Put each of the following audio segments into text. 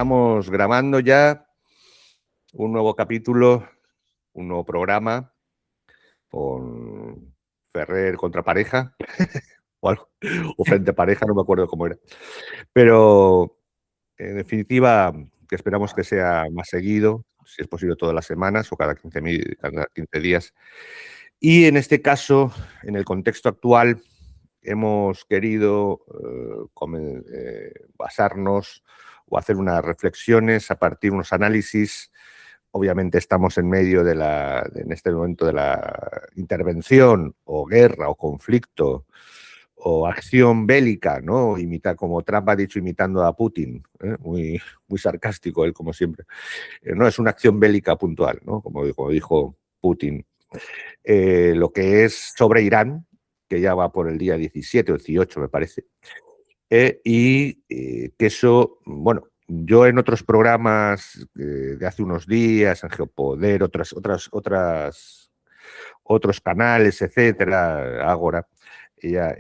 Estamos grabando ya un nuevo capítulo, un nuevo programa con Ferrer contra pareja o frente a pareja, no me acuerdo cómo era. Pero en definitiva, que esperamos que sea más seguido, si es posible todas las semanas o cada 15 días. Y en este caso, en el contexto actual, hemos querido basarnos o hacer unas reflexiones a partir de unos análisis. Obviamente estamos en medio en este momento de la intervención o guerra o conflicto o acción bélica, ¿no? Como Trump ha dicho, imitando a Putin, ¿eh? Muy sarcástico él, como siempre. No es una acción bélica puntual, ¿no? Como dijo Putin. Lo que es sobre Irán, que ya va por el día 17 o 18, me parece, que eso, bueno, yo en otros programas de hace unos días, en Geopoder, otros canales, etcétera, Ágora, ya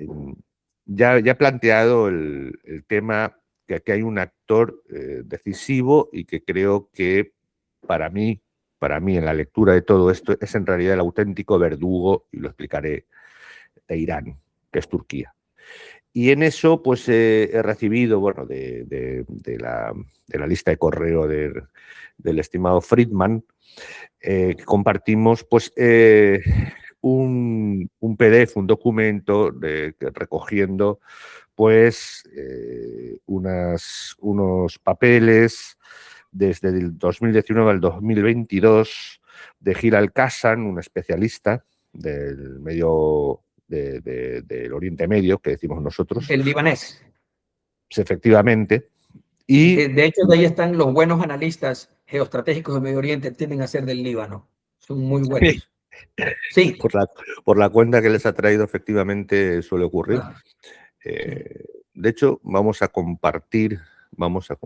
he planteado el tema que aquí hay un actor decisivo y que creo que para mí, en la lectura de todo esto, es en realidad el auténtico verdugo, y lo explicaré, de Irán, que es Turquía. Y en eso, pues he recibido, bueno, de la lista de correo del estimado Friedman, que compartimos, pues, un PDF, un documento recogiendo, pues, unos papeles desde el 2019 al 2022 de Hilal Kazan, un especialista del del Oriente Medio, que decimos nosotros. El libanés. Pues efectivamente. Y de hecho, de ahí están los buenos analistas geoestratégicos del Medio Oriente, tienden a ser del Líbano. Son muy buenos. Sí. Por la cuenta que les ha traído, efectivamente, suele ocurrir. De hecho, vamos a compartir. Vamos a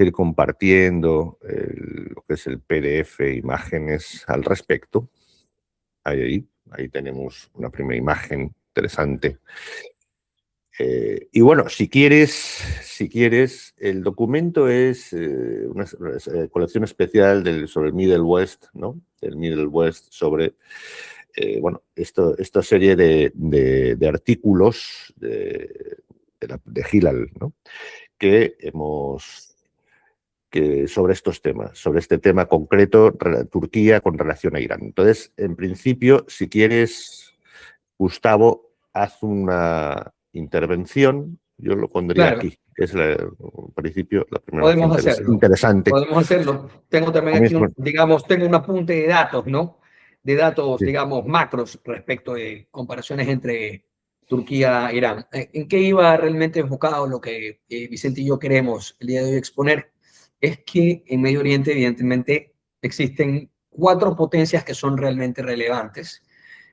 ir compartiendo lo que es el PDF, imágenes al respecto. Ahí tenemos una primera imagen interesante. Y bueno, si quieres, el documento es una colección especial sobre el Middle West, ¿no? El Middle West sobre, bueno, esta serie de artículos de Hilal, ¿no? Sobre estos temas, sobre este tema concreto, Turquía con relación a Irán. Entonces, en principio, si quieres, Gustavo, haz una intervención, yo lo pondría aquí, que es en principio la primera interesante. Podemos hacerlo. Tengo también aquí, tengo un apunte de datos, ¿no? De datos, sí, digamos, macros respecto de comparaciones entre Turquía e Irán. ¿En qué iba realmente enfocado lo que Vicente y yo queremos el día de hoy exponer? Es que en Medio Oriente, evidentemente, existen 4 potencias que son realmente relevantes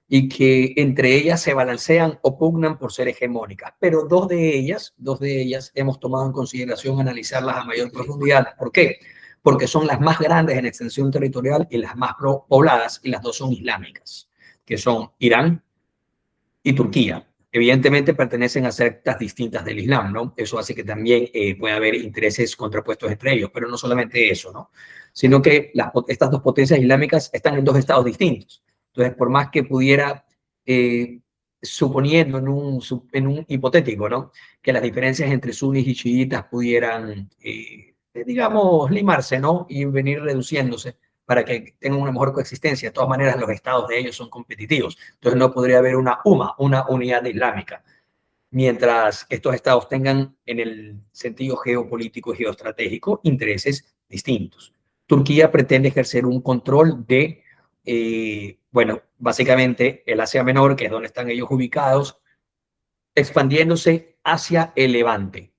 y que entre ellas se balancean o pugnan por ser hegemónicas, pero dos de ellas hemos tomado en consideración analizarlas a mayor profundidad. ¿Por qué? Porque son las más grandes en extensión territorial y las más pobladas, y las dos son islámicas, que son Irán y Turquía. Evidentemente pertenecen a sectas distintas del Islam, ¿no? Eso hace que también pueda haber intereses contrapuestos entre ellos, pero no solamente eso, ¿no? Sino que estas dos potencias islámicas están en 2 estados distintos. Entonces, por más que pudiera, suponiendo en un hipotético, ¿no? Que las diferencias entre sunis y chiitas pudieran, digamos, limarse, ¿no? Y venir reduciéndose para que tengan una mejor coexistencia. De todas maneras, los estados de ellos son competitivos. Entonces, no podría haber una unidad islámica, mientras estos estados tengan, en el sentido geopolítico y geoestratégico, intereses distintos. Turquía pretende ejercer un control de, bueno, básicamente el Asia Menor, que es donde están ellos ubicados, expandiéndose hacia el Levante,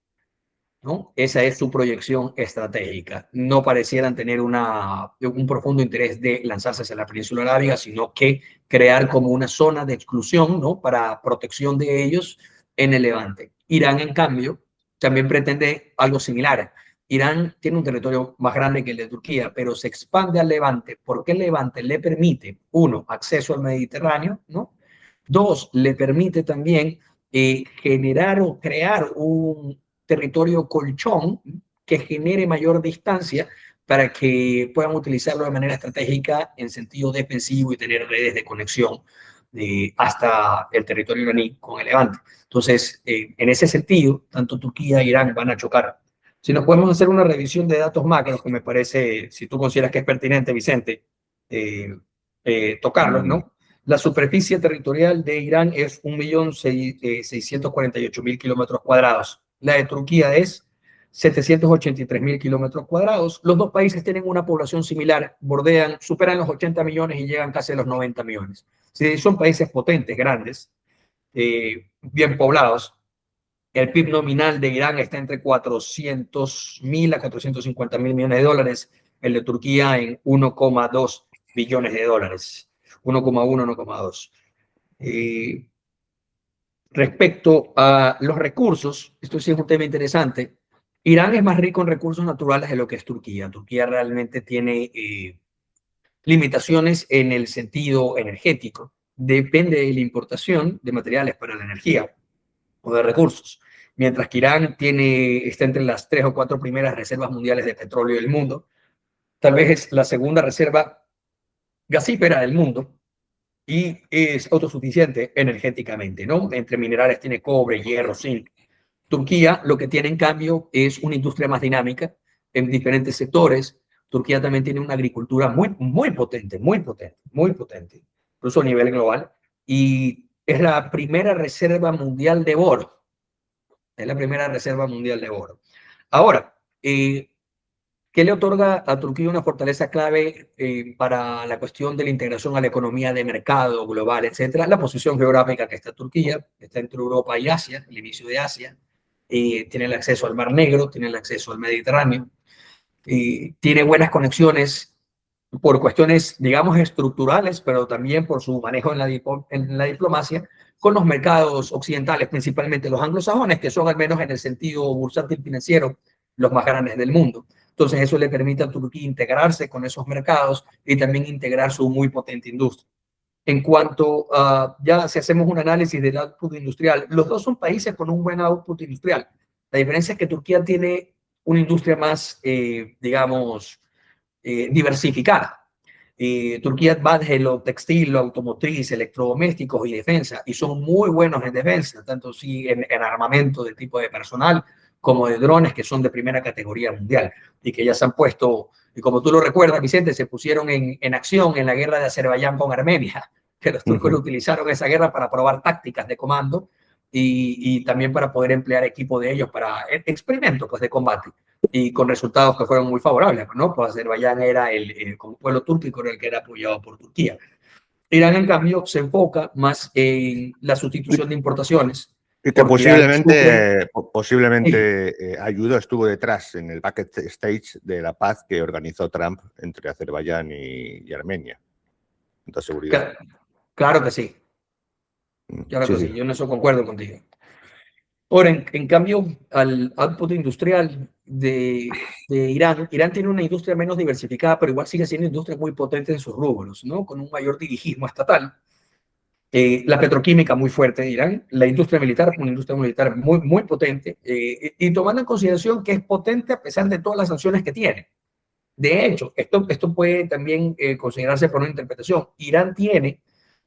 ¿no? Esa es su proyección estratégica. No parecieran tener un profundo interés de lanzarse hacia la península arábiga, sino que crear como una zona de exclusión, ¿no? Para protección de ellos en el Levante. Irán, en cambio, también pretende algo similar. Irán tiene un territorio más grande que el de Turquía, pero se expande al Levante porque el Levante le permite, uno, acceso al Mediterráneo, ¿no? Dos, le permite también generar o crear un territorio colchón que genere mayor distancia para que puedan utilizarlo de manera estratégica en sentido defensivo y tener redes de conexión hasta el territorio iraní con el Levante. Entonces, en ese sentido, tanto Turquía e Irán van a chocar. Si nos podemos hacer una revisión de datos macros, que me parece, si tú consideras que es pertinente, Vicente, tocarlos, Mm, ¿no? La superficie territorial de Irán es 1.648.000 kilómetros cuadrados. La de Turquía es 783.000 kilómetros cuadrados. Los dos países tienen una población similar, bordean, superan los 80 millones y llegan casi a los 90 millones. Sí, son países potentes, grandes, bien poblados. El PIB nominal de Irán está entre 400.000 a 450.000 millones de dólares, el de Turquía en 1,2 billones de dólares, 1,1, 1,2. Respecto a los recursos, esto sí es un tema interesante. Irán es más rico en recursos naturales de lo que es Turquía. Turquía realmente tiene limitaciones en el sentido energético. Depende de la importación de materiales para la energía o de recursos. Mientras que Irán está entre las 3 o 4 primeras reservas mundiales de petróleo del mundo. Tal vez es la segunda reserva gasífera del mundo y es autosuficiente energéticamente, ¿no? Entre minerales tiene cobre, hierro, zinc. Turquía lo que tiene en cambio es una industria más dinámica en diferentes sectores. Turquía también tiene una agricultura muy potente, muy potente, muy potente, incluso a nivel global. Y es la primera reserva mundial de oro. Es la primera reserva mundial de oro. Ahora, ¿qué le otorga a Turquía una fortaleza clave para la cuestión de la integración a la economía de mercado global, etcétera? La posición geográfica que está Turquía, está entre Europa y Asia, el inicio de Asia, tiene el acceso al Mar Negro, tiene el acceso al Mediterráneo, tiene buenas conexiones por cuestiones, digamos, estructurales, pero también por su manejo en la diplomacia con los mercados occidentales, principalmente los anglosajones, que son al menos en el sentido bursátil financiero los más grandes del mundo. Entonces eso le permite a Turquía integrarse con esos mercados y también integrar su muy potente industria. En cuanto a, ya si hacemos un análisis del output industrial, los dos son países con un buen output industrial. La diferencia es que Turquía tiene una industria más, digamos, diversificada. Turquía va desde lo textil, lo automotriz, electrodomésticos y defensa, y son muy buenos en defensa, tanto sí en armamento de tipo de personal como de drones que son de primera categoría mundial y que ya se han puesto, y como tú lo recuerdas, Vicente, se pusieron en acción en la guerra de Azerbaiyán con Armenia, que los turcos ujú. utilizaron esa guerra para probar tácticas de comando y también para poder emplear equipo de ellos para experimentos pues, de combate y con resultados que fueron muy favorables, ¿no? Pues Azerbaiyán era como pueblo túrquico era el que era apoyado por Turquía. Irán, en cambio, se enfoca más en la sustitución de importaciones, Y que porque Irán sufre. ayudó, estuvo detrás en el bucket stage de la paz que organizó Trump entre Azerbaiyán y Armenia, de seguridad. Claro que sí, claro Sí, que sí, sí. yo en eso concuerdo contigo. Ahora, en cambio, al output industrial de Irán, Irán tiene una industria menos diversificada, pero igual sigue siendo industria muy potente en sus rubros, ¿no? Con un mayor dirigismo estatal. La petroquímica muy fuerte de Irán, la industria militar muy potente, y tomando en consideración que es potente a pesar de todas las sanciones que tiene. De hecho, esto puede también considerarse por una interpretación. Irán tiene,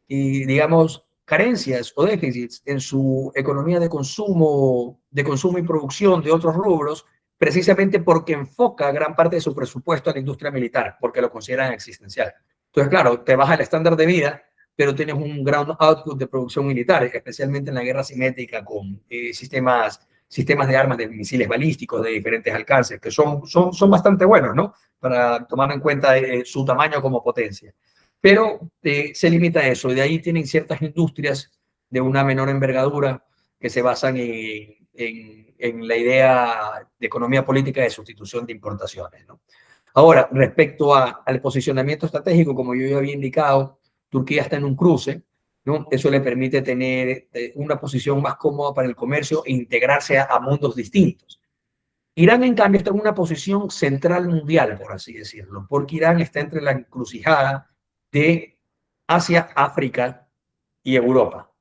digamos, carencias o déficits en su economía de consumo y producción de otros rubros, precisamente porque enfoca gran parte de su presupuesto a la industria militar, porque lo consideran existencial. Entonces, claro, te baja el estándar de vida, pero tienes un gran output de producción militar, especialmente en la guerra simétrica con sistemas de armas, de misiles balísticos de diferentes alcances, que son bastante buenos, ¿no? Para tomar en cuenta su tamaño como potencia. Pero se limita a eso, y de ahí tienen ciertas industrias de una menor envergadura que se basan en la idea de economía política de sustitución de importaciones, ¿no? Ahora, respecto al posicionamiento estratégico, como yo ya había indicado, Turquía está en un cruce, ¿no? Eso le permite tener una posición más cómoda para el comercio e integrarse a mundos distintos. Irán, en cambio, está en una posición central mundial, por así decirlo, porque Irán está entre la encrucijada de Asia, África y Europa.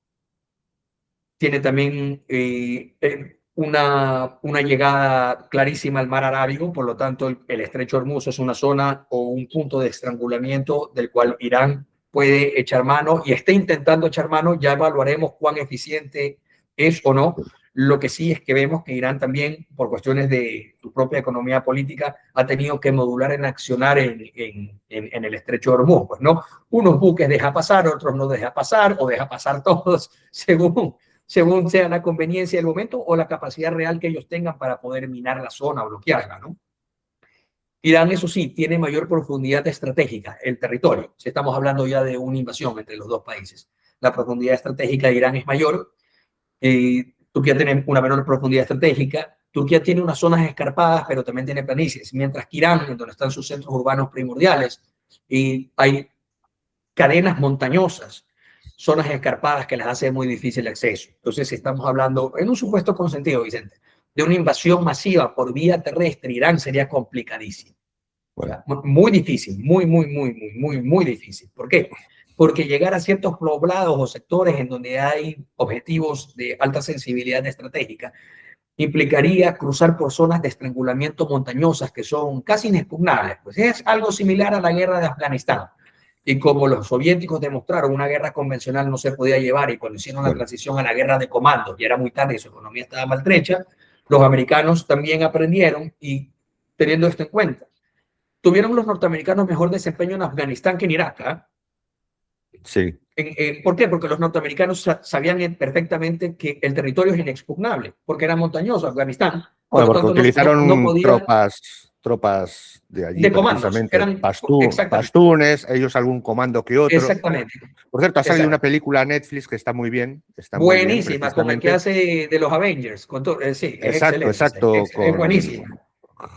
tiene también una llegada clarísima al mar Arábigo, por lo tanto el estrecho Hormuz es una zona o un punto de estrangulamiento del cual Irán puede echar mano y está intentando echar mano, ya evaluaremos cuán eficiente es o no. Lo que sí es que vemos que Irán también, por cuestiones de su propia economía política, ha tenido que modular en accionar en el estrecho de Hormuz, pues, ¿no? Unos buques deja pasar, otros no deja pasar, o deja pasar todos, según sea la conveniencia del momento o la capacidad real que ellos tengan para poder minar la zona o bloquearla, ¿no? Irán, eso sí, tiene mayor profundidad estratégica, el territorio. Si estamos hablando ya de una invasión entre los dos países, la profundidad estratégica de Irán es mayor. Turquía tiene una menor profundidad estratégica. Turquía tiene unas zonas escarpadas, pero también tiene planicies, mientras que Irán, en donde están sus centros urbanos primordiales, y hay cadenas montañosas, zonas escarpadas que las hace muy difícil el acceso. Entonces, estamos hablando, en un supuesto consentido, Vicente, de una invasión masiva por vía terrestre, Irán sería complicadísimo. Bueno, Muy difícil, muy difícil. ¿Por qué? Porque llegar a ciertos poblados o sectores en donde hay objetivos de alta sensibilidad estratégica implicaría cruzar por zonas de estrangulamiento montañosas que son casi inexpugnables. Pues es algo similar a la guerra de Afganistán. Y como los soviéticos demostraron una guerra convencional no se podía llevar y cuando hicieron la bueno, transición a la guerra de comandos y era muy tarde y su economía estaba maltrecha, los americanos también aprendieron y teniendo esto en cuenta, tuvieron los norteamericanos mejor desempeño en Afganistán que en Irak. sí. ¿Por qué? Porque los norteamericanos sabían perfectamente que el territorio es inexpugnable, porque era montañoso Afganistán, por Bueno, lo porque tanto no utilizaron podía tropas de allí de comandos, precisamente, exactamente, pastunes, ellos algún comando que otro. exactamente, Por cierto, ha salido una exacto. película a Netflix que está muy bien, Buenísima, con el que precisamente. hace de los Avengers, sí, es Exacto, excelente, exacto, es buenísima.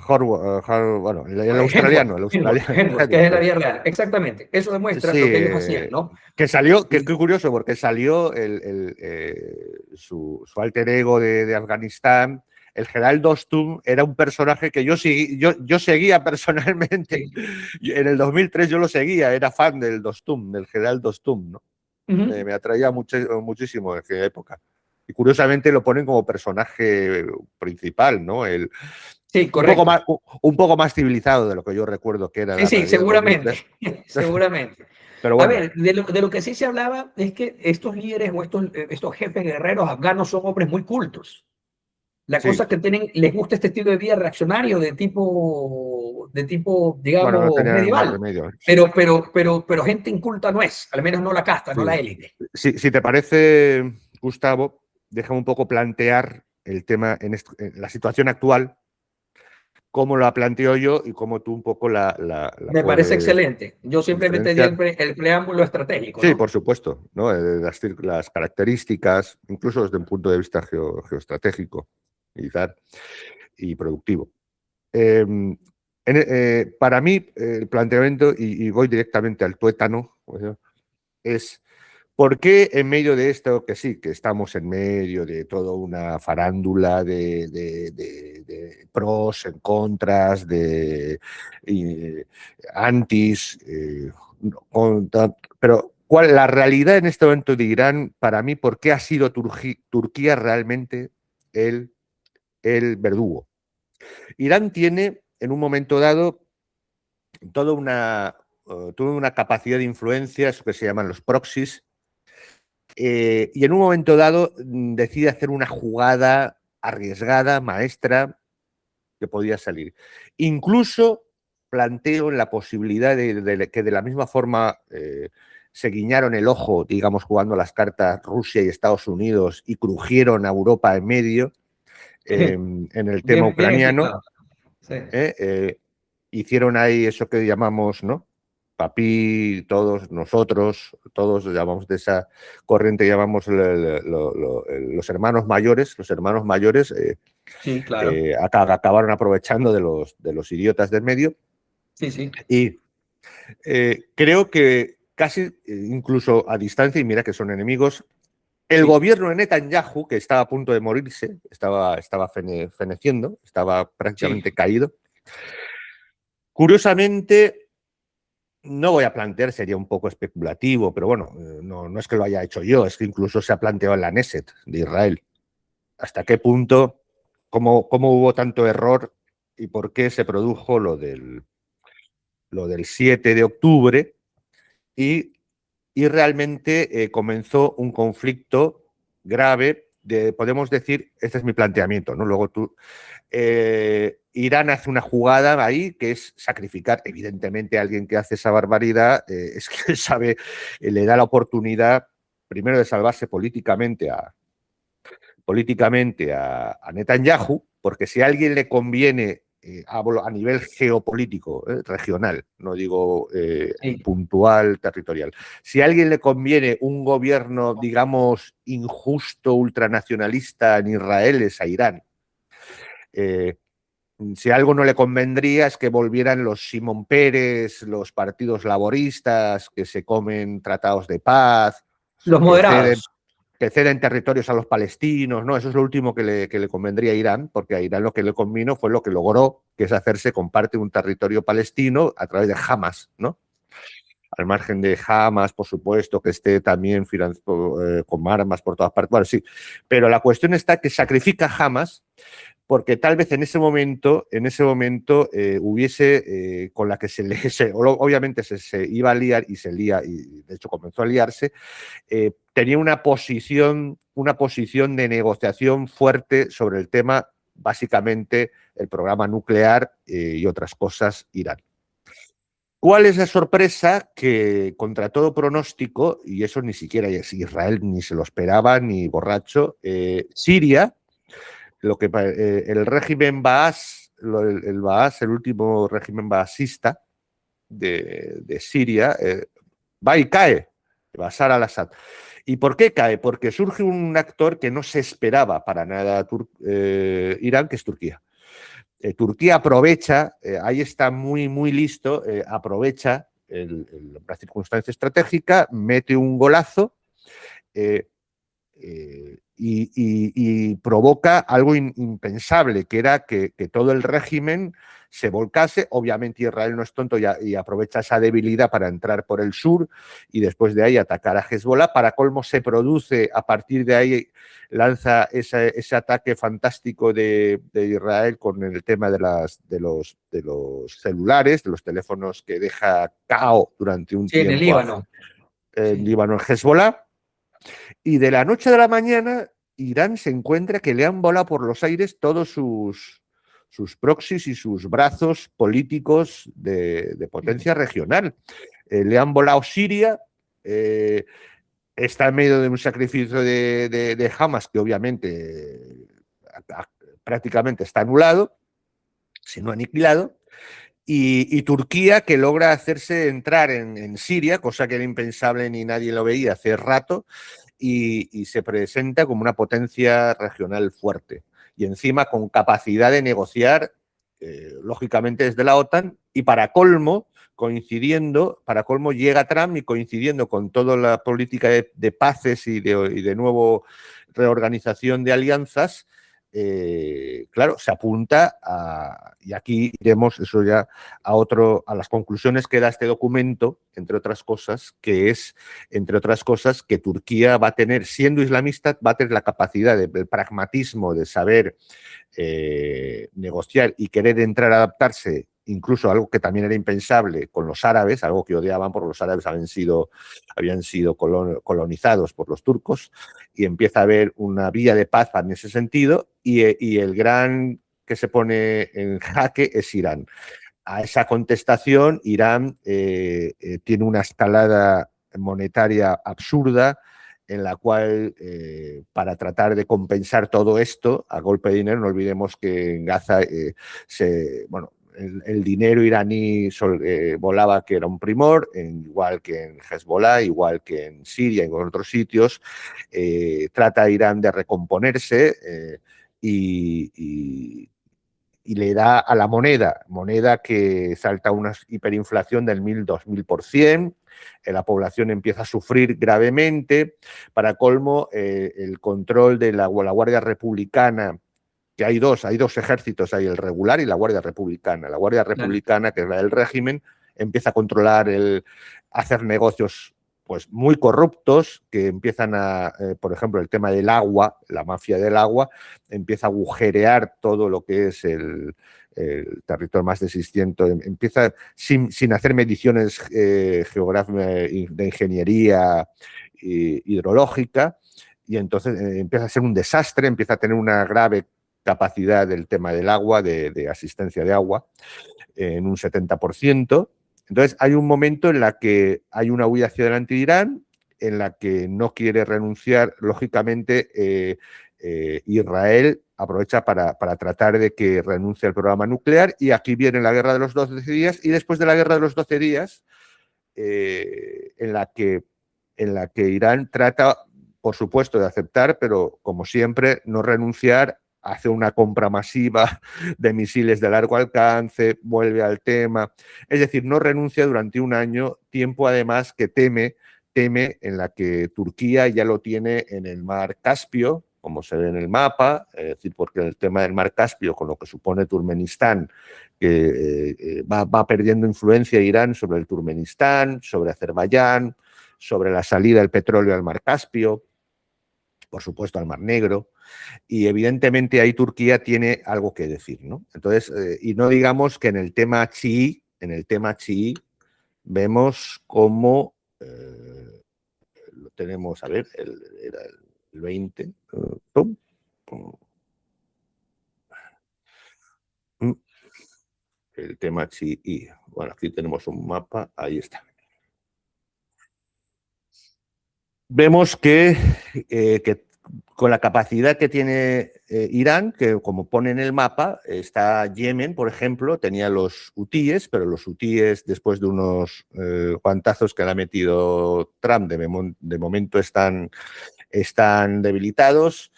con bueno, el australiano, Hemsworth, el australiano, que es de la Hemsworth. vida real, exactamente. Eso demuestra Sí, lo que ellos hacían, ¿no? que salió, que es Y, muy curioso porque salió su alter ego de Afganistán, el general Dostum, era un personaje que yo seguía personalmente. sí. En el 2003 yo lo seguía, era fan del Dostum, del general Dostum, ¿no? Uh -huh. Me atraía muchísimo en aquella época. Y curiosamente lo ponen como personaje principal, ¿no? Sí, Un poco más, correcto. un poco más civilizado de lo que yo recuerdo que era Sí, la sí, realidad del seguramente, 2003. seguramente. Pero A bueno, ver, de lo que sí se hablaba es que estos líderes o estos jefes guerreros afganos son hombres muy cultos. La cosa sí. que tienen, les gusta este estilo de vida reaccionario de tipo, Bueno, no digamos, tenían más medieval. remedio. Pero gente inculta no es, al menos no la casta, no Sí. la élite. Si te parece, Gustavo, déjame un poco plantear el tema en la situación actual, cómo la planteo yo y cómo tú un poco la Me parece puedes excelente. Yo simplemente di diferenciar. el preámbulo estratégico, Sí, ¿no? por supuesto, ¿no? Las características, incluso desde un punto de vista geoestratégico y, tal, y productivo. Para mí, el planteamiento, y voy directamente al tuétano, es ¿por qué en medio de esto, que sí, que estamos en medio de toda una farándula de pros, en contras, antis, pero cuál la realidad en este momento de Irán, para mí, por qué ha sido Turquía realmente el, el verdugo? Irán tiene, en un momento dado, toda toda una capacidad de influencia, eso que se llaman los proxies, y en un momento dado decide hacer una jugada arriesgada, maestra, que podía salir. Incluso planteo la posibilidad que de la misma forma se guiñaron el ojo, digamos, jugando las cartas Rusia y Estados Unidos y crujieron a Europa en medio en el tema Bien, bien ucraniano. explicado. Sí. Hicieron ahí eso que llamamos, ¿no? Papi, todos nosotros, todos llamamos de esa corriente, llamamos los hermanos mayores. Los hermanos mayores Sí, claro. acabaron aprovechando de los idiotas del medio. Sí, sí. Y creo que casi, incluso a distancia, y mira que son enemigos, el Sí, gobierno de Netanyahu, que estaba a punto de morirse, estaba feneciendo, estaba sí. prácticamente caído. Curiosamente, no voy a plantear, sería un poco especulativo, pero bueno, no es que lo haya hecho yo, es que incluso se ha planteado en la Knesset de Israel. ¿Hasta qué punto, cómo hubo tanto error y por qué se produjo lo del 7 de octubre y, y realmente comenzó un conflicto grave? Podemos decir, este es mi planteamiento, ¿no? Luego tú, Irán hace una jugada ahí que es sacrificar, evidentemente, a alguien que hace esa barbaridad, es que sabe, le da la oportunidad primero de salvarse políticamente a Netanyahu, porque si a alguien le conviene, a nivel geopolítico, regional, no digo Sí, puntual, territorial, si a alguien le conviene un gobierno, digamos, injusto, ultranacionalista en Israel, es a Irán. Eh, si algo no le convendría es que volvieran los Simón Pérez, los partidos laboristas que se comen tratados de paz, los que ceden, moderados. que ceden territorios a los palestinos, ¿no? Eso es lo último que le convendría a Irán, porque a Irán lo que le convino fue lo que logró, que es hacerse con parte de un territorio palestino a través de Hamas, ¿no? Al margen de Hamas, por supuesto, que esté también con armas por todas partes. Bueno, sí, pero la cuestión está que sacrifica Hamas porque tal vez en ese momento hubiese, con la que obviamente se iba a liar y se lía, y de hecho comenzó a liarse, tenía una posición de negociación fuerte sobre el tema, básicamente el programa nuclear y otras cosas, Irán. ¿Cuál es la sorpresa? Que contra todo pronóstico, y eso ni siquiera Israel ni se lo esperaba, ni borracho, Siria, el régimen Baas, el último régimen baasista de Siria, va y cae, Bashar al-Assad. ¿Y por qué cae? Porque surge un actor que no se esperaba para nada Irán, que es Turquía. Turquía aprovecha, ahí está muy, muy listo, aprovecha la circunstancia estratégica, mete un golazo, eh, y provoca algo impensable, que era que todo el régimen se volcase. Obviamente Israel no es tonto y aprovecha esa debilidad para entrar por el sur y después de ahí atacar a Hezbollah. Para colmo se produce, a partir de ahí lanza ese ataque fantástico de Israel con el tema de los celulares, de los teléfonos, que deja cao durante un Sí, en el tiempo Líbano. en Sí, Líbano, en Hezbollah. Y de la noche a la mañana, Irán se encuentra que le han volado por los aires todos sus proxies y sus brazos políticos de sí, potencia regional. Le han volado Siria, eh, está en medio de un sacrificio de Hamas que obviamente prácticamente está anulado, si no aniquilado, y Turquía, que logra hacerse entrar en Siria, cosa que era impensable ni nadie lo veía hace rato, y se presenta como una potencia regional fuerte. Y encima con capacidad de negociar, lógicamente desde la OTAN, y para colmo llega Trump y coincidiendo con toda la política de paces y de nuevo reorganización de alianzas, claro, se apunta y aquí iremos, eso ya, a las conclusiones que da este documento, entre otras cosas, que Turquía va a tener, siendo islamista, va a tener la capacidad del pragmatismo, de saber negociar y querer entrar a adaptarse, incluso algo que también era impensable con los árabes, algo que odiaban porque los árabes habían sido colonizados por los turcos, y empieza a haber una vía de paz en ese sentido, y el gran que se pone en jaque es Irán. A esa contestación, Irán tiene una escalada monetaria absurda, en la cual, para tratar de compensar todo esto a golpe de dinero, no olvidemos que en Gaza, bueno, el dinero iraní volaba, que era un primor, igual que en Hezbollah, igual que en Siria y en otros sitios. Trata Irán de recomponerse, y le da a la moneda que salta a una hiperinflación del 1000-2000%, la población empieza a sufrir gravemente. Para colmo, el control de la Guardia Republicana, que hay dos ejércitos, hay el regular y la Guardia Republicana. La Guardia claro. Republicana, que es la del régimen, empieza a controlar hacer negocios pues muy corruptos que empiezan por ejemplo, el tema del agua, la mafia del agua, empieza a agujerear todo lo que es el territorio más de 600, empieza sin hacer mediciones geográficas de ingeniería hidrológica, y entonces empieza a ser un desastre, empieza a tener una grave capacidad del tema del agua, de asistencia de agua, en un 70%. Entonces hay un momento en la que hay una huida hacia adelante de Irán, en la que no quiere renunciar, lógicamente Israel aprovecha para tratar de que renuncie al programa nuclear, y aquí viene la guerra de los 12 días, y después de la guerra de los 12 días, en la que Irán trata, por supuesto, de aceptar, pero como siempre, no renunciar, hace una compra masiva de misiles de largo alcance, vuelve al tema, es decir, no renuncia durante un año, tiempo además que teme en la que Turquía ya lo tiene en el mar Caspio, como se ve en el mapa, es decir, porque el tema del mar Caspio, con lo que supone Turkmenistán, que va perdiendo influencia Irán sobre el Turkmenistán, sobre Azerbaiyán, sobre la salida del petróleo al mar Caspio, por supuesto al mar Negro, y evidentemente ahí Turquía tiene algo que decir, ¿no? Entonces, y no digamos que en el tema chií, vemos cómo lo tenemos, a ver, era el 20, pum, pum, el tema chií. Bueno, aquí tenemos un mapa, ahí está. Vemos que con la capacidad que tiene Irán, que como pone en el mapa, está Yemen, por ejemplo, tenía los hutíes, pero los hutíes, después de unos guantazos que le ha metido Trump, de momento están debilitados.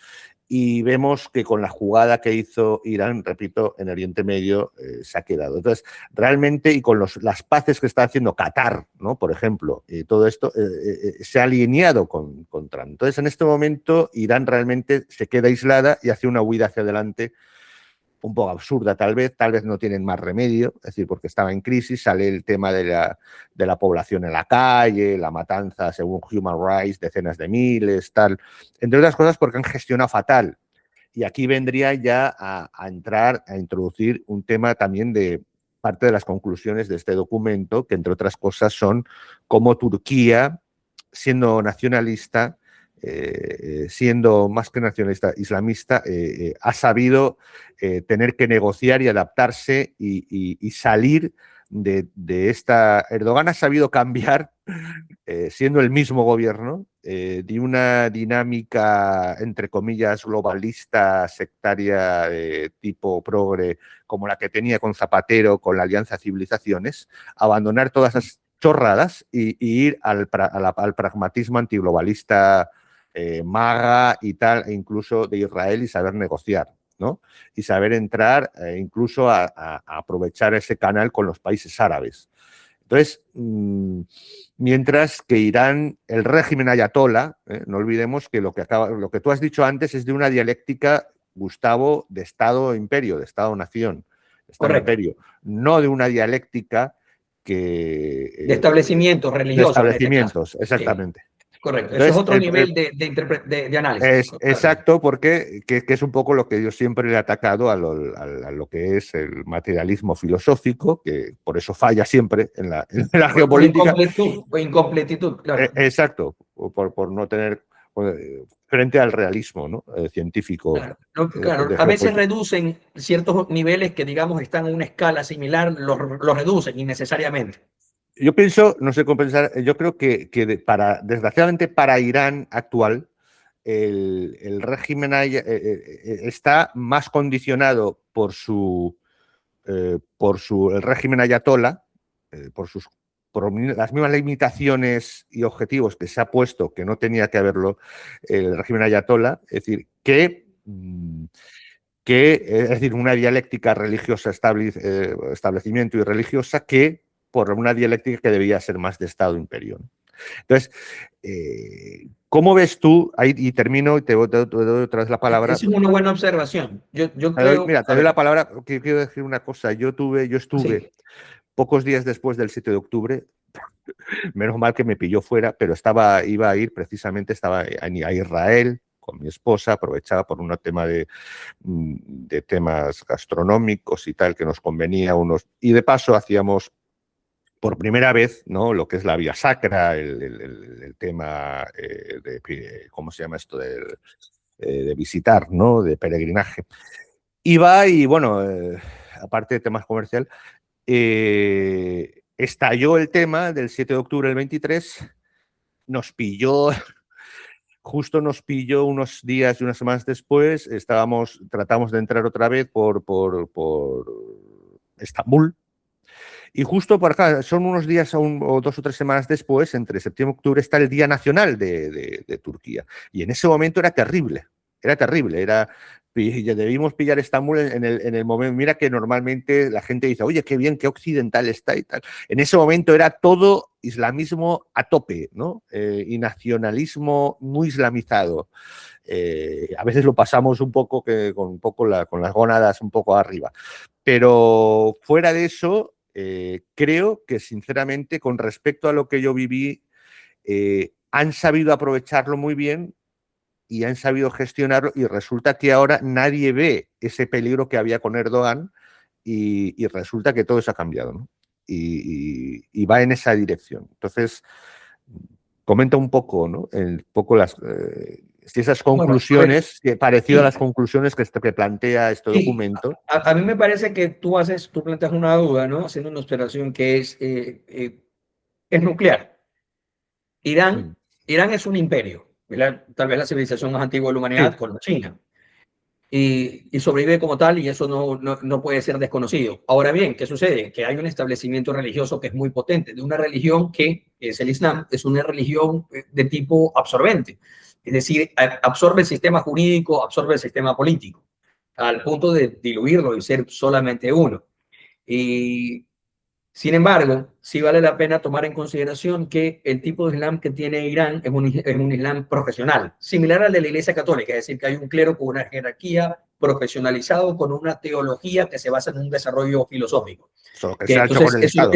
Y vemos que con la jugada que hizo Irán, repito, en Oriente Medio se ha quedado. Entonces, realmente, y con las paces que está haciendo Qatar, ¿no? Por ejemplo, todo esto se ha alineado con Trump. Entonces, en este momento, Irán realmente se queda aislada y hace una huida hacia adelante un poco absurda, tal vez no tienen más remedio, es decir, porque estaba en crisis, sale el tema de la población en la calle, la matanza, según Human Rights, decenas de miles, tal, entre otras cosas porque han gestionado fatal. Y aquí vendría ya a entrar, a introducir un tema también de parte de las conclusiones de este documento, que entre otras cosas son cómo Turquía, siendo nacionalista, siendo más que nacionalista, islamista, ha sabido tener que negociar y adaptarse y salir de esta... Erdogan ha sabido cambiar, siendo el mismo gobierno, de una dinámica, entre comillas, globalista, sectaria, tipo progre, como la que tenía con Zapatero, con la Alianza Civilizaciones, abandonar todas esas chorradas y ir al pragmatismo antiglobalista, maga y tal, e incluso de Israel, y saber negociar, ¿no? Y saber entrar incluso a aprovechar ese canal con los países árabes. Entonces, mientras que Irán, el régimen ayatolá, no olvidemos que lo que tú has dicho antes es de una dialéctica, Gustavo, de Estado-imperio, de Estado-nación, Estado-imperio, no de una dialéctica que... de establecimientos religiosos en este caso. Exactamente. Correcto, entonces, eso es otro nivel de análisis. Exacto, porque que es un poco lo que yo siempre he atacado a lo que es el materialismo filosófico, que por eso falla siempre en la geopolítica. Incompletitud, claro. Exacto, por no tener frente al realismo, ¿no? Científico. Claro, claro. A veces reducen ciertos niveles que, digamos, están en una escala similar, los reducen innecesariamente. Yo pienso, no sé cómo pensar, yo creo que desgraciadamente para Irán actual, el régimen está más condicionado por el régimen ayatolá, por las mismas limitaciones y objetivos que se ha puesto, que no tenía que haberlo el régimen ayatolá, es decir, es decir, una dialéctica religiosa, establecimiento y religiosa, que por una dialéctica que debía ser más de Estado-imperio. Entonces, ¿cómo ves tú? Ahí, y termino y te doy otra vez la palabra. Esa es una buena observación. Yo creo... Mira, te doy la palabra, quiero decir una cosa. Yo estuve sí, pocos días después del 7 de octubre, menos mal que me pilló fuera, pero iba a ir precisamente, estaba a Israel con mi esposa, aprovechaba por un tema de temas gastronómicos y tal, que nos convenía unos, y de paso hacíamos por primera vez, ¿no? Lo que es la vía sacra, el tema ¿cómo se llama esto? De visitar, ¿no? De peregrinaje. Iba y, bueno, aparte de temas comercial, estalló el tema del 7 de octubre del 23, nos pilló, justo nos pilló unos días y unas semanas después, tratamos de entrar otra vez por Estambul, y justo por acá, son unos días o 2 o 3 semanas después, entre septiembre y octubre, está el Día Nacional de Turquía. Y en ese momento era terrible, debimos pillar Estambul en el momento. Mira que normalmente la gente dice, oye, qué bien, qué occidental está y tal. En ese momento era todo islamismo a tope, ¿no? Y nacionalismo muy islamizado. A veces lo pasamos un poco con las gónadas un poco arriba. Pero fuera de eso, creo que sinceramente, con respecto a lo que yo viví, han sabido aprovecharlo muy bien y han sabido gestionarlo, y resulta que ahora nadie ve ese peligro que había con Erdogan, y resulta que todo eso ha cambiado, ¿no? Y va en esa dirección. Entonces, comenta un poco, ¿no? Si esas Bueno, a ver, conclusiones, parecido a las sí, conclusiones que plantea este sí. documento. A mí me parece que tú planteas una duda, ¿no? Haciendo una observación que es nuclear. Irán, Mm, Irán es un imperio, ¿verdad? Tal vez la civilización más antigua de la humanidad sí, con China. Y sobrevive como tal y eso no puede ser desconocido. Ahora bien, ¿qué sucede? Que hay un establecimiento religioso que es muy potente, de una religión que es el Islam, es una religión de tipo absorbente, es decir, absorbe el sistema jurídico, absorbe el sistema político, al punto de diluirlo y ser solamente uno. Y sin embargo, sí vale la pena tomar en consideración que el tipo de Islam que tiene Irán es un Islam profesional, similar al de la Iglesia Católica, es decir, que hay un clero con una jerarquía profesionalizado, con una teología que se basa en un desarrollo filosófico. solo que Que se ha hecho con entonces el Estado.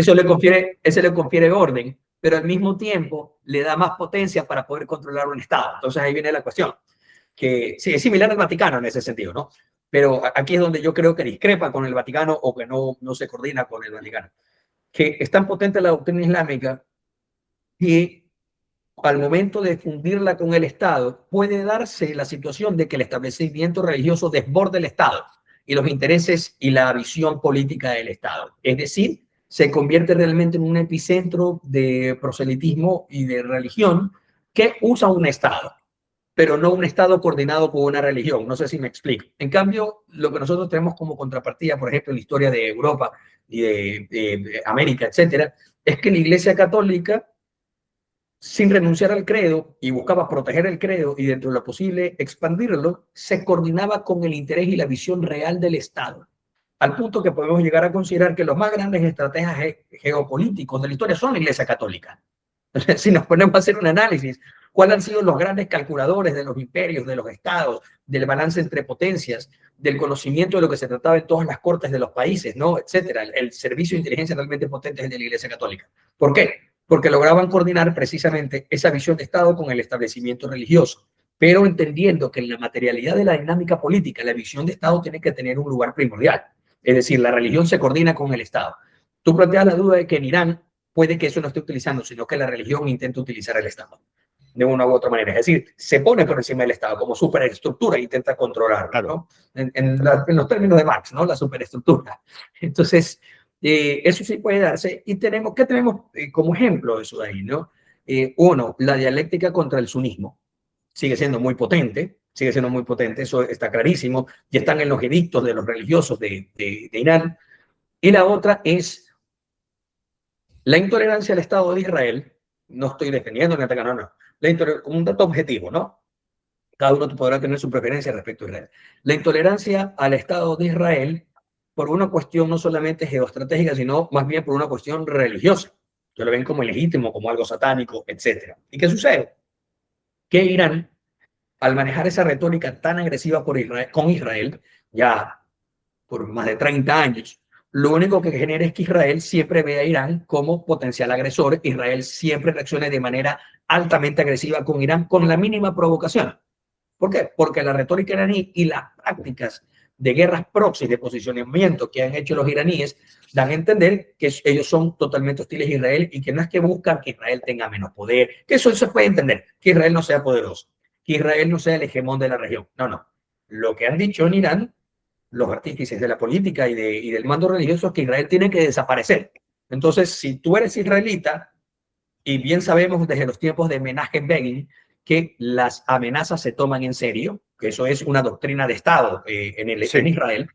eso le confiere orden, pero al mismo tiempo le da más potencia para poder controlar un Estado. Entonces ahí viene la cuestión, que sí, es similar al Vaticano en ese sentido, ¿no? Pero aquí es donde yo creo que discrepa con el Vaticano o que no se coordina con el Vaticano, que es tan potente la doctrina islámica que al momento de fundirla con el Estado puede darse la situación de que el establecimiento religioso desborde el Estado y los intereses y la visión política del Estado. Es decir, se convierte realmente en un epicentro de proselitismo y de religión que usa un Estado, pero no un Estado coordinado con una religión. No sé si me explico. En cambio, lo que nosotros tenemos como contrapartida, por ejemplo, en la historia de Europa y de América, etcétera, es que la Iglesia Católica, sin renunciar al credo, y buscaba proteger el credo y dentro de lo posible expandirlo, se coordinaba con el interés y la visión real del Estado, al punto que podemos llegar a considerar que los más grandes estrategas geopolíticos de la historia son la Iglesia Católica. Si nos ponemos a hacer un análisis, ¿cuáles han sido los grandes calculadores de los imperios, de los estados, del balance entre potencias, del conocimiento de lo que se trataba en todas las cortes de los países, ¿no? Etcétera? El servicio de inteligencia realmente potente es el de la Iglesia Católica. ¿Por qué? Porque lograban coordinar precisamente esa visión de Estado con el establecimiento religioso, pero entendiendo que en la materialidad de la dinámica política, la visión de Estado tiene que tener un lugar primordial. Es decir, la religión se coordina con el Estado. Tú planteas la duda de que en Irán puede que eso no esté utilizando, sino que la religión intenta utilizar el Estado de una u otra manera. Es decir, se pone por encima del Estado como superestructura e intenta controlarlo, Claro. ¿no? En los términos de Marx, ¿no? La superestructura. Entonces, eso sí puede darse. ¿Y qué tenemos como ejemplo de eso de ahí, ¿no? Uno, la dialéctica contra el sunismo. Sigue siendo muy potente, eso está clarísimo, y están en los edictos de los religiosos de Irán. Y la otra es la intolerancia al Estado de Israel. No estoy defendiendo ni atacando, no. Como un dato objetivo, ¿no? Cada uno podrá tener su preferencia respecto a Israel. La intolerancia al Estado de Israel por una cuestión no solamente geoestratégica, sino más bien por una cuestión religiosa, que lo ven como ilegítimo, como algo satánico, etc. ¿Y qué sucede? Que Irán, al manejar esa retórica tan agresiva con Israel, ya por más de 30 años, lo único que genera es que Israel siempre ve a Irán como potencial agresor. Israel siempre reacciona de manera altamente agresiva con Irán con la mínima provocación. ¿Por qué? Porque la retórica iraní y las prácticas de guerras proxy, de posicionamiento que han hecho los iraníes, dan a entender que ellos son totalmente hostiles a Israel y que no es que buscan que Israel tenga menos poder, que eso se puede entender, que Israel no sea poderoso, que Israel no sea el hegemón de la región. No, no. Lo que han dicho en Irán los artífices de la política y del mando religioso es que Israel tiene que desaparecer. Entonces, si tú eres israelita, y bien sabemos desde los tiempos de Menachem Begin que las amenazas se toman en serio, que eso es una doctrina de Estado Sí. en Israel,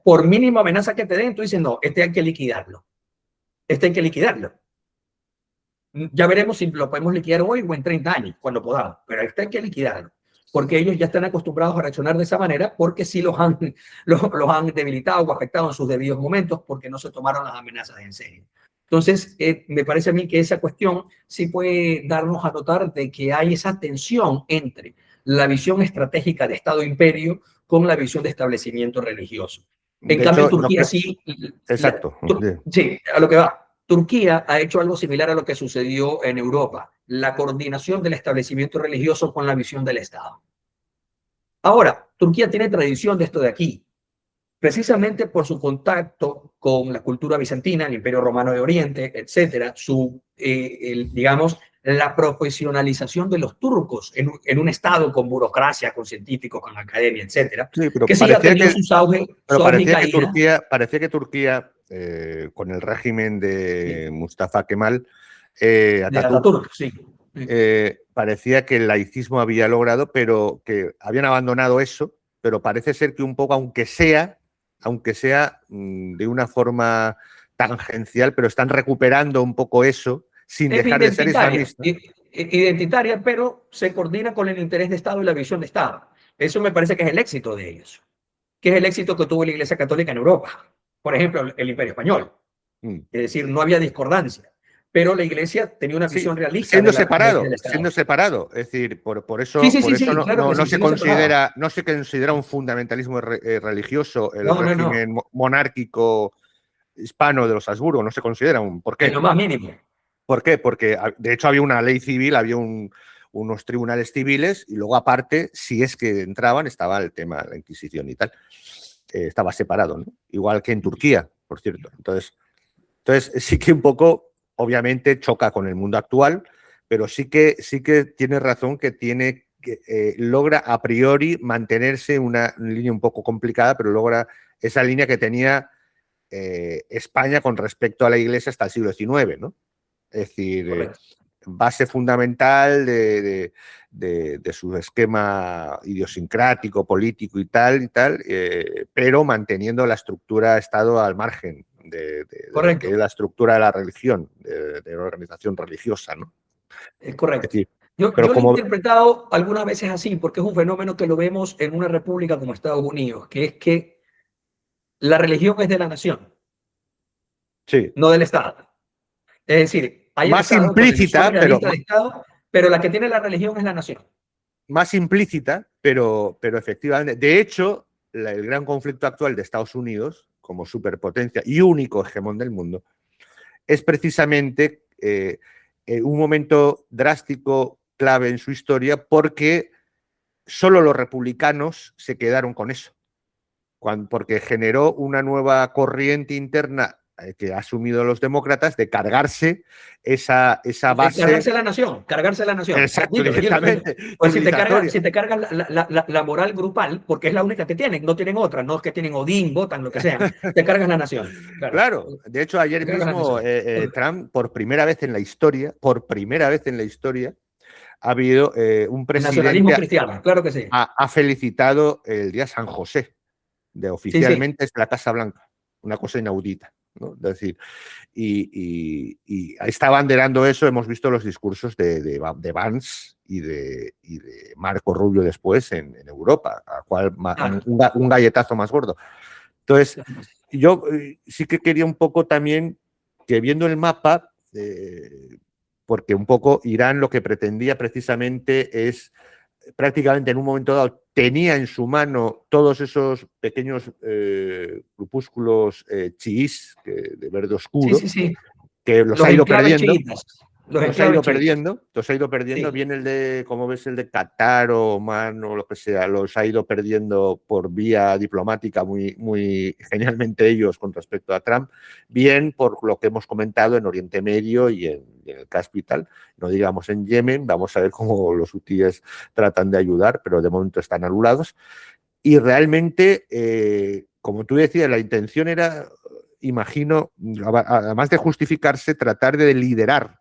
por mínima amenaza que te den, tú dices, no, este hay que liquidarlo, este hay que liquidarlo. Ya veremos si lo podemos liquidar hoy o en 30 años, cuando podamos, pero este hay que liquidarlo, porque ellos ya están acostumbrados a reaccionar de esa manera, porque sí los han debilitado o afectado en sus debidos momentos, porque no se tomaron las amenazas en serio. Entonces, me parece a mí que esa cuestión sí puede darnos a notar de que hay esa tensión entre la visión estratégica de Estado-imperio con la visión de establecimiento religioso. En De cambio, hecho, Turquía sí, exacto. sí, a lo que va. Turquía ha hecho algo similar a lo que sucedió en Europa, la coordinación del establecimiento religioso con la visión del Estado. Ahora, Turquía tiene tradición de esto de aquí, precisamente por su contacto con la cultura bizantina, el Imperio Romano de Oriente, etcétera, digamos, la profesionalización de los turcos en un Estado con burocracia, con científicos, con academia, etcétera, Sí, pero que sí ha tenido su auge y caída. parecía que Turquía con el régimen Sí, de Mustafa Kemal, de Atatürk, Ataturk, sí. parecía que el laicismo había logrado, pero que habían abandonado eso, pero parece ser que un poco, aunque sea de una forma tangencial, pero están recuperando un poco eso sin Es dejar de ser identitaria, islamistas. identitaria, pero se coordina con el interés de Estado y la visión de Estado. Eso me parece que es el éxito de ellos, que es el éxito que tuvo la Iglesia Católica en Europa. Por ejemplo, el Imperio Español. Mm. Es decir, no había discordancia, pero la Iglesia tenía una Sí, visión realista de siendo del Estado. separado. Es decir, Sí, sí, por sí, eso sí, claro que no sí, se siendo separado. considera, no se considera un fundamentalismo religioso el No, no, no, régimen monárquico hispano de los Habsburgo, no se considera un. ¿Por en lo qué? más mínimo. ¿Por qué? Porque de hecho había una ley civil, había unos tribunales civiles y luego aparte, si es que entraban, estaba el tema de la Inquisición y tal. Estaba separado, ¿no? Igual que en Turquía, por cierto. Entonces sí que un poco, obviamente, choca con el mundo actual, pero sí que tiene razón que logra a priori mantenerse una línea un poco complicada, pero logra esa línea que tenía España con respecto a la Iglesia hasta el siglo XIX, ¿no? Es decir, Correcto. base fundamental de su esquema idiosincrático, político y tal, pero manteniendo la estructura Estado al margen de lo que Correcto. es la estructura de la religión, de la organización religiosa, ¿no? Es Es correcto. decir, pero Yo lo he como. interpretado algunas veces así, porque es un fenómeno que lo vemos en una república como Estados Unidos, que es que la religión es de la nación, Sí, no del Estado. Es decir, hay el más Estado con la visión implícita, pero realista del Estado, pero la que tiene la religión es la nación. más implícita, pero efectivamente. De hecho, el gran conflicto actual de Estados Unidos, como superpotencia y único hegemón del mundo, es precisamente un momento drástico, clave en su historia, porque solo los republicanos se quedaron con eso, porque generó una nueva corriente interna que ha asumido los demócratas de cargarse esa base. Cargarse la nación. Exacto, Dilo, dilo. directamente, Pues civilizatoria. si te cargas la moral grupal, porque es la única que tienen, no tienen otra, no es que tienen Odín, votan, lo que sean, te cargas la nación. Claro, Claro, de hecho ayer te cargas la mismo nación. Trump, por primera vez en la historia, ha habido un El nacionalismo presidente cristiano, claro que sí. ha felicitado el día San José, Sí, sí. oficialmente es la Casa Blanca, una cosa inaudita, ¿no? Es decir, y está abanderando eso, hemos visto los discursos de Vance y de Marco Rubio después en Europa, a cual Claro. un galletazo más gordo. Entonces, yo sí que quería un poco también que viendo el mapa, porque un poco Irán lo que pretendía precisamente es prácticamente en un momento dado tenía en su mano todos esos pequeños grupúsculos chiís de verde Sí, oscuro, sí, sí. que los Los ha ido enclaves perdiendo. chiitas. Los Los ha enclaves ido chiitas. perdiendo, los ha ido perdiendo. Sí, Bien el de, como ves, el de Qatar o Oman o lo que sea, los ha ido perdiendo por vía diplomática muy, muy genialmente ellos con respecto a Trump. Bien por lo que hemos comentado en Oriente Medio y en el Caspio y tal. No digamos en Yemen, vamos a ver cómo los hutíes tratan de ayudar, pero de momento están anulados. Y realmente, como tú decías, la intención era, imagino, además de justificarse, tratar de liderar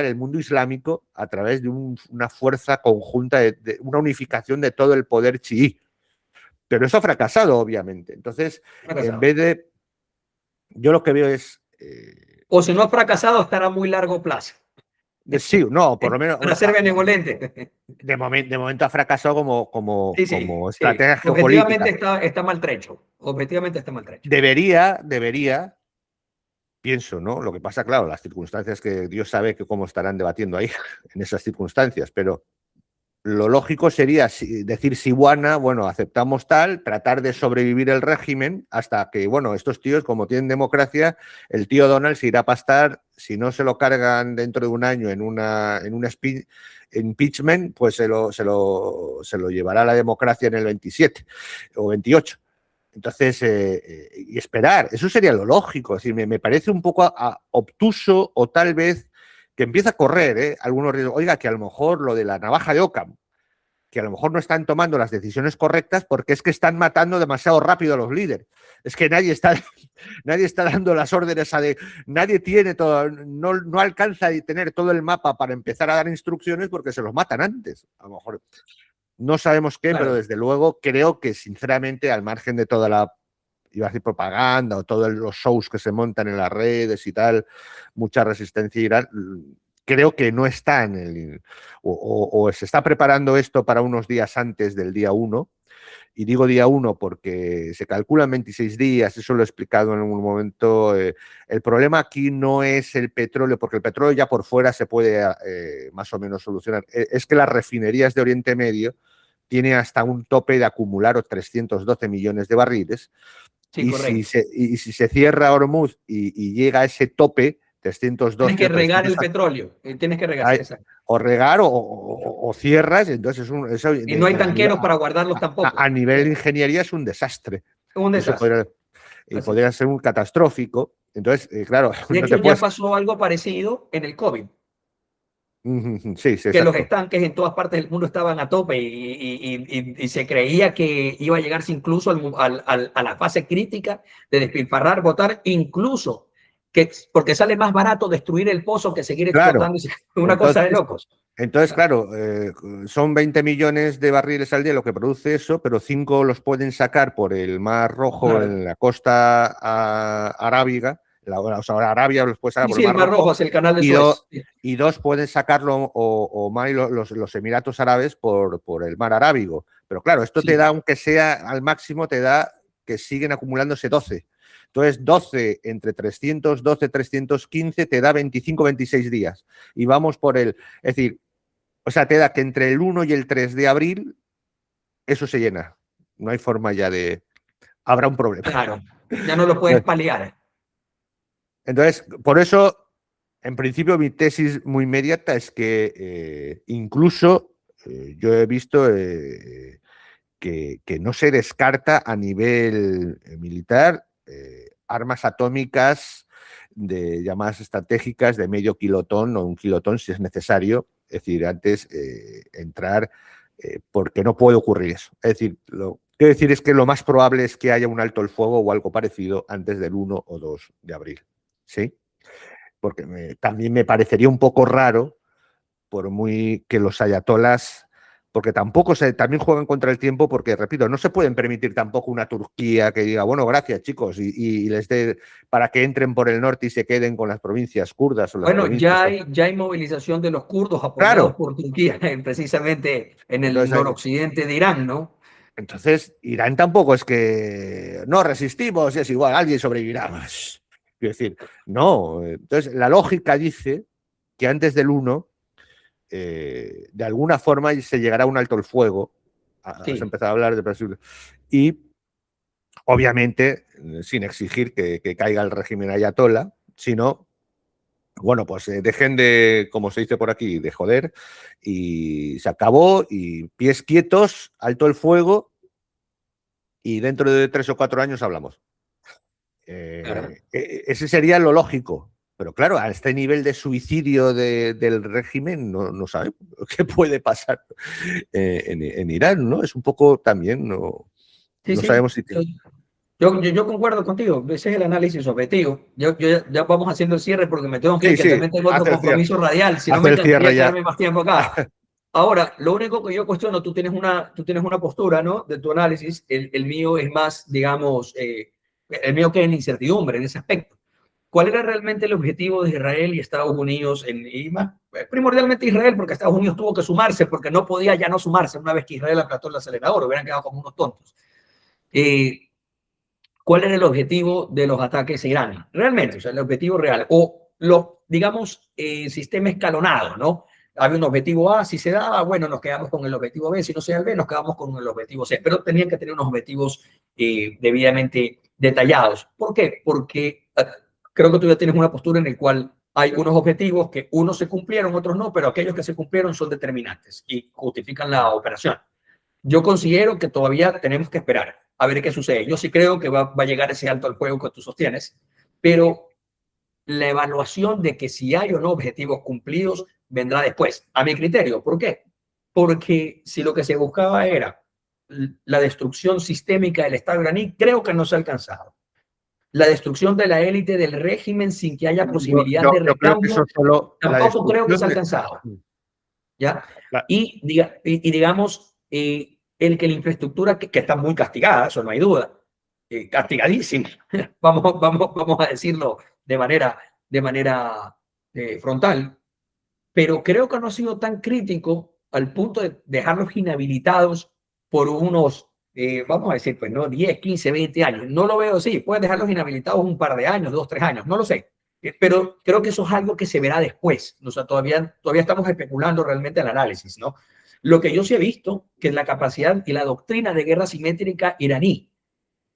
el mundo islámico a través de una fuerza conjunta, de una unificación de todo el poder chií. Pero eso ha fracasado, obviamente. Entonces, en fracasado. vez de... Yo lo que veo es... O si no ha fracasado, estará a muy largo plazo. sí, no, por lo menos... Para ser benevolente. De momento ha fracasado Sí, sí, como sí. estrategia Objetivamente geopolítica. está maltrecho. Objetivamente está maltrecho. Debería, pienso, ¿no? Lo que pasa, claro, las circunstancias que Dios sabe que cómo estarán debatiendo ahí en esas circunstancias, pero lo lógico sería decir si bueno, aceptamos tal, tratar de sobrevivir el régimen hasta que, bueno, estos tíos, como tienen democracia, el tío Donald se irá a pastar, si no se lo cargan dentro de un año en un impeachment, pues se lo llevará la democracia en el 27 o 28. Entonces, y esperar, eso sería lo lógico. Es decir, me parece un poco obtuso o tal vez que empieza a correr, algunos riesgos. Oiga, que a lo mejor lo de la navaja de Occam, que a lo mejor no están tomando las decisiones correctas porque es que están matando demasiado rápido a los líderes. Es que nadie está, nadie está dando las órdenes nadie tiene todo, no alcanza a tener todo el mapa para empezar a dar instrucciones porque se los matan antes. A lo mejor no sabemos qué, pero Claro. desde luego creo que sinceramente al margen de toda la iba a decir propaganda o todos los shows que se montan en las redes y tal, mucha resistencia a Irán, creo que no está en o se está preparando esto para unos días antes del día 1, y digo día 1 porque se calculan 26 días, eso lo he explicado en algún momento. El problema aquí no es el petróleo, porque el petróleo ya por fuera se puede más o menos solucionar. Es que las refinerías de Oriente Medio tienen hasta un tope de acumular 312 millones de barriles, Sí, correcto. y si se cierra Hormuz y llega a ese tope, Tienes 312 que o regar 300, el petróleo. Tienes que regar, exacto. o regar o cierras, entonces eso Y no hay tanqueros para guardarlos tampoco. a nivel de ingeniería es un desastre. Un Y eso desastre. Así podría es. ser un catastrófico. Entonces, claro, De no hecho, te ya puedes... pasó algo parecido en el COVID, Sí, sí, que los exacto. estanques en todas partes del mundo estaban a tope y se creía que iba a llegarse incluso a la fase crítica de despilfarrar, botar, incluso porque sale más barato destruir el pozo que seguir Claro. explotando. Una cosa de Entonces, locos. Claro. claro, son 20 millones de barriles al día lo que produce eso, pero 5 los pueden sacar por el Mar Rojo Claro. en la costa arábiga, o sea, Arabia los puede sacar Sí, por sí, el el Mar Mar Rojo Rojo, hacia el canal de y, Suez. Sí, y 2 pueden sacarlo, o Omán y los Emiratos Árabes por el Mar Arábigo. Pero claro, esto te sí. da, aunque sea al máximo, te da que siguen acumulándose 12. Entonces, 12 entre 312, 315 te da 25, 26 días. Y vamos por el... Es decir, o sea, te da que entre el 1 y el 3 de abril eso se llena. No hay forma ya de... Habrá un problema. Claro. Ya no lo puedes paliar. Entonces, por eso, en principio, mi tesis muy inmediata es que incluso yo he visto que no se descarta a nivel militar armas atómicas de llamadas estratégicas de medio kilotón o un kilotón si es necesario. Es decir, antes entrar, porque no puede ocurrir eso. Es decir, lo que quiero decir es que lo más probable es que haya un alto el fuego o algo parecido antes del 1 o 2 de abril. ¿Sí? Porque también me parecería un poco raro, por muy que los ayatolas, porque tampoco también juegan contra el tiempo, porque, repito, no se pueden permitir tampoco una Turquía que diga, bueno, gracias chicos, y les dé para que entren por el norte y se queden con las provincias kurdas o las Bueno, provincias. ya hay movilización de los kurdos apoyados Claro, por Turquía, precisamente en el entonces, noroccidente de Irán, ¿no? Irán tampoco es que no resistimos, es igual, alguien sobrevivirá más. Quiero decir, no. Entonces, la lógica dice que antes del 1 de alguna forma se llegará a un alto el fuego has Sí, empezado a hablar de Brasil. Y obviamente, sin exigir que caiga el régimen ayatolá, sino, bueno, pues dejen de, como se dice por aquí, de joder, y se acabó, y pies quietos, alto el fuego, y dentro de 3 o 4 años hablamos. claro. Ese sería lo lógico. Pero claro, a este nivel de suicidio del régimen no sabemos qué puede pasar en Irán, ¿no? Es un poco también, Sí, no sí. sabemos si... Yo concuerdo contigo, ese es el análisis objetivo. Ya vamos haciendo el cierre porque me tengo que ir, Sí, que sí, también tengo otro hace el cierre. compromiso radial, si no Hace me el encantaría cierre ya. quedarme más tiempo acá. Ahora, lo único que yo cuestiono, tú tienes una postura, ¿no? De tu análisis, el mío es más, digamos, el mío queda en incertidumbre en ese aspecto. ¿Cuál era realmente el objetivo de Israel y Estados Unidos y más, primordialmente Israel, porque Estados Unidos tuvo que sumarse, porque no podía ya no sumarse una vez que Israel apretó el acelerador, hubieran quedado como unos tontos. Eh, ¿Cuál era el objetivo de los ataques a Irán? Realmente, o sea, el objetivo real, o los, digamos, sistema escalonado, ¿no? Había un objetivo A, si se daba, bueno, nos quedamos con el objetivo B, si no se da el B, nos quedamos con el objetivo C, pero tenían que tener unos objetivos debidamente detallados. ¿Por qué? Porque creo que tú ya tienes una postura en la cual hay unos objetivos que unos se cumplieron, otros no, pero aquellos que se cumplieron son determinantes y justifican la operación. Yo considero que todavía tenemos que esperar a ver qué sucede. Yo sí creo que va a llegar ese alto al fuego que tú sostienes, pero la evaluación de que si hay o no objetivos cumplidos vendrá después, a mi criterio. ¿Por qué? Porque si lo que se buscaba era la destrucción sistémica del Estado iraní, creo que no se ha alcanzado. La destrucción de la élite del régimen sin que haya posibilidad de Yo creo que eso recambio, solo la tampoco creo que destrucción se ha de... alcanzado. ¿Ya? la- Y digamos, el que la infraestructura, que está muy castigada, eso no hay duda, castigadísima, vamos a decirlo de manera frontal, pero creo que no ha sido tan crítico al punto de dejarlos inhabilitados por unos, vamos a decir, pues no, 10 15 20 años. No lo veo así, puedes dejarlos inhabilitados un par de años, 2 3 años, no lo sé. Pero creo que eso es algo que se verá después. O sea, todavía estamos especulando realmente el análisis, ¿no? Lo que yo sí he visto, que es la capacidad y la doctrina de guerra simétrica iraní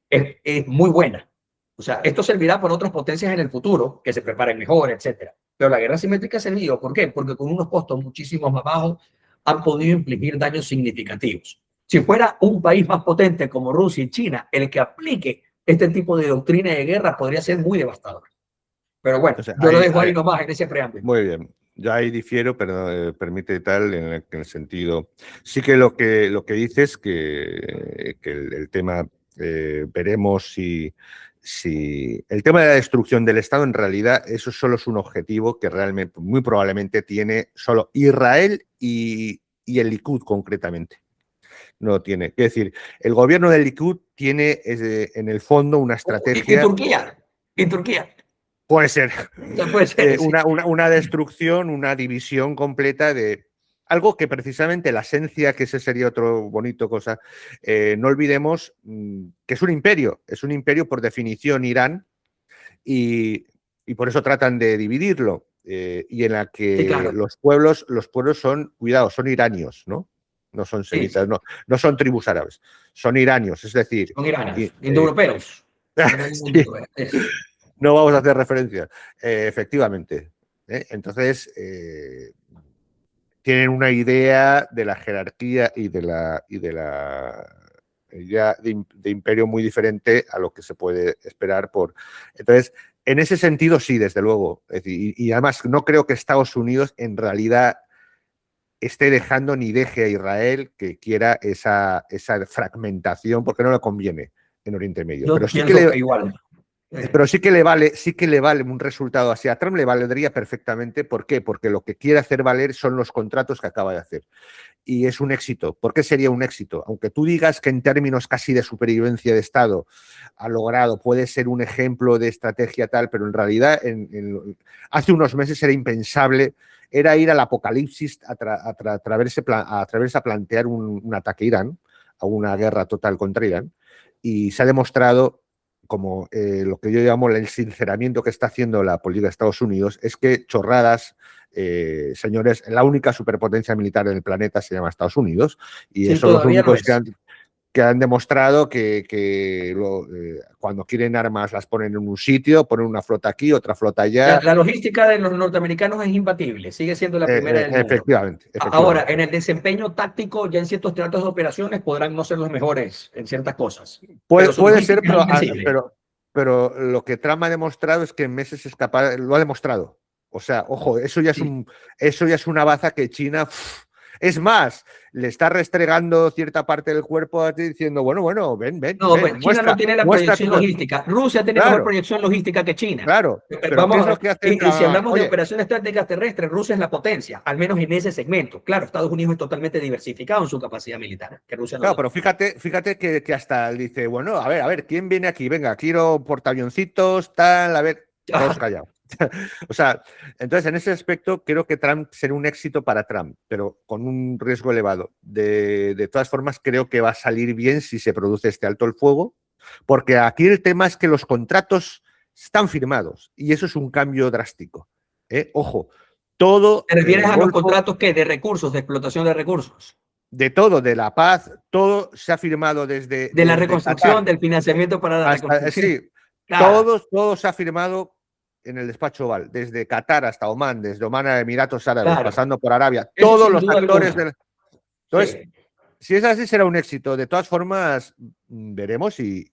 es muy buena. O sea, esto servirá para otras potencias en el futuro, que se preparen mejor, etcétera. Pero la guerra simétrica ha servido, ¿por qué? Porque con unos costos muchísimo más bajos han podido infligir daños significativos. Si fuera un país más potente como Rusia y China el que aplique este tipo de doctrina de guerra, podría ser muy devastador. Pero bueno, o sea, yo lo dejo ahí nomás en ese preámbulo. muy bien. Yo ahí difiero, pero permite tal en el sentido. Sí que lo que dices, que el tema, veremos si el tema de la destrucción del Estado, en realidad, eso solo es un objetivo que realmente, muy probablemente, tiene solo Israel y el Likud concretamente. No tiene. Es decir, el gobierno del Likud tiene en el fondo una Y estrategia. Turquía, y Turquía, Puede ser o sea, puede ser, sí. una destrucción, una división completa de algo que precisamente la esencia, que ese sería otro bonito cosa, no olvidemos que es un imperio por definición Irán y por eso tratan de dividirlo y en la Sí, que claro, los pueblos son, cuidado, son iranios, ¿no? No son sí, semitas, sí. no son tribus árabes, son iranios, es decir, Son iranos, y, indoeuropeos. No hay ningún sí, tipo de eso. no vamos a hacer referencia. Efectivamente. Entonces, tienen una idea de la jerarquía idea de imperio muy diferente a lo que se puede esperar por. Entonces, en ese sentido, sí, desde luego. Es decir, y además, no creo que Estados Unidos en realidad esté dejando ni deje a Israel que quiera esa fragmentación, porque no le conviene en Oriente Medio. Yo pienso que igual. Pero sí que le vale un resultado así. A Trump le valdría perfectamente. ¿Por qué? Porque lo que quiere hacer valer son los contratos que acaba de hacer. Y es un éxito. ¿Por qué sería un éxito? Aunque tú digas que en términos casi de supervivencia de Estado ha logrado, puede ser un ejemplo de estrategia tal, pero en realidad hace unos meses era impensable, era ir al apocalipsis atreverse a plantear un ataque a Irán, a una guerra total contra Irán. Y se ha demostrado lo que yo llamo el sinceramiento que está haciendo la política de Estados Unidos, es que chorradas, señores, la única superpotencia militar en el planeta se llama Estados Unidos, y Sí, son los todavía lo únicos es. que han demostrado que cuando quieren armas las ponen en un sitio, ponen una flota aquí, otra flota allá. La logística de los norteamericanos es imbatible, sigue siendo la primera del mundo. Efectivamente, Ahora, efectivamente. en el desempeño táctico, ya en ciertos teatros de operaciones podrán no ser los mejores en ciertas cosas, pero su Puede ser, logística es invencible. pero lo que Trump ha demostrado es que en meses es capaz, lo ha demostrado. O sea, ojo, Sí. eso ya es una baza que China, es más, le está restregando cierta parte del cuerpo a ti diciendo, bueno, ven, No, pues China no tiene la muestra proyección tu. logística. Rusia tiene mejor Claro, proyección logística que China. claro. Pero ¿qué Vamos es a lo ver, que hace y si Trump? hablamos de Oye, operaciones tácticas terrestres, Rusia es la potencia, al menos en ese segmento. Claro, Estados Unidos es totalmente diversificado en su capacidad militar, que Rusia no claro, lo pero es. fíjate que hasta él dice, bueno, a ver, ¿quién viene aquí? Venga, quiero portaavioncitos, tal, a ver, todos callados. O sea, entonces en ese aspecto creo que Trump será un éxito para Trump, pero con un riesgo elevado. De todas formas, creo que va a salir bien si se produce este alto el fuego, porque aquí el tema es que los contratos están firmados y eso es un cambio drástico. Ojo, todo ¿Te refieres el a los Golfo, contratos que de recursos, de explotación de recursos? de todo, de la paz, todo se ha firmado De la desde reconstrucción, Qatar del financiamiento para la hasta, reconstrucción. sí, Claro, todo se ha firmado en el despacho Oval, desde Qatar hasta Omán, desde Omán a Emiratos Árabes, claro. pasando por Arabia, Eso todos sin los duda actores alguna. del. Entonces, Sí. si es así, será un éxito. De todas formas, veremos y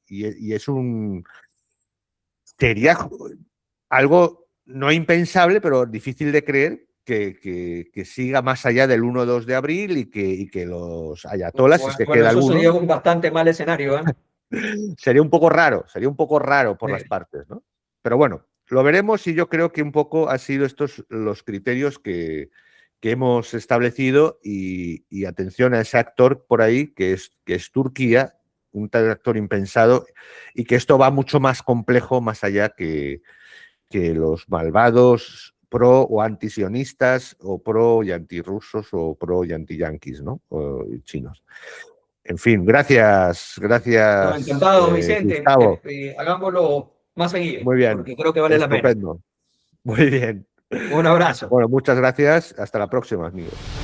es sería algo no impensable, pero difícil de creer que siga más allá del 1-2 de abril y que los ayatolas, si se Bueno, queda eso sería alguno, un bastante mal escenario, ¿eh? sería un poco raro por las partes, ¿no? Pero bueno, lo veremos y yo creo que un poco han sido estos los criterios que hemos establecido y atención a ese actor por ahí que es Turquía, un tal actor impensado y que esto va mucho más complejo, más allá que los malvados pro o antisionistas o pro y antirrusos o pro y anti-yanquis, ¿no? O chinos. En fin, No, gracias, encantado, Vicente. Gustavo. Hagámoslo más seguido, Muy bien, porque creo que vale la pena. estupendo. Muy bien. Un abrazo. Bueno, muchas gracias. Hasta la próxima, amigos.